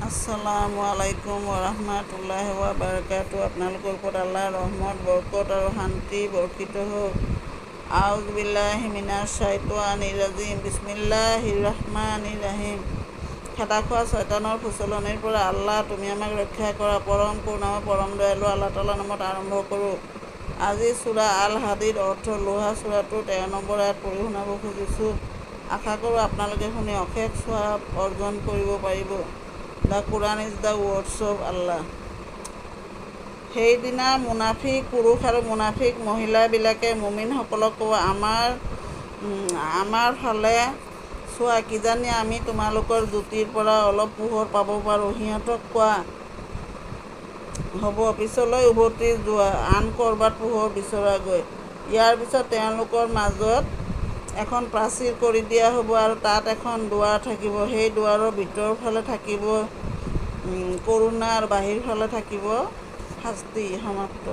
আসসালামু আলাইকুম ওৰহমাতুল্লাহি ওয়া বাৰাকাতুহু। আপোনালোকৰ ওপৰত আল্লাহৰ ৰহমত বৰকত আৰু শান্তি বৰ্ষিত হওক। আউযু বিল্লাহি মিনাশ শাইতানিৰ ৰাজিম। বিসমিল্লাহিৰ ৰহমানিৰ ৰহিম। খেদা খোৱা শয়তানৰ ফুচলনিৰ পৰা আল্লাহ তুমি আমাক ৰক্ষা কৰা। পৰম কৰুণাময় পৰম দয়ালু আল্লাহ তাআলাৰ নামত আৰম্ভ কৰোঁ। আজি সূৰা আল হাদীদ অৰ্থ লোহা সূৰাটোৰ 13 নম্বৰ আয়াত পঢ়ি শুনাব খুজিছোঁ। আশা কৰোঁ আপোনালোকে শুনি অশেষ সৱাব অৰ্জন কৰিব পাৰিব। The Quran is the words of Allah. সেইদিনা মুনাফিক পুৰুষ আৰু মুনাফিক মহিলাবিলাকে মুমিনসকলক ক'ব, আমাৰ ফালে চোৱা, কিজানি আমি তোমালোকৰ জ্যোতিৰ পৰা অলপ পোহৰ পাব পাৰোঁ। সিহঁতক কোৱা হ'ব, পিছলৈ উভতি যোৱা, আন ক'ৰবাত পোহৰ বিচৰাগৈ। ইয়াৰ পিছত তেওঁলোকৰ মাজত এখন প্ৰাচীৰ কৰি দিয়া হ'ব আৰু তাত এখন দুৱাৰ থাকিব। সেই দুৱাৰৰ ভিতৰৰ ফালে থাকিব কৰুণা আৰু বাহিৰৰ ফালে থাকিব শাস্তি। সমাপ্ত।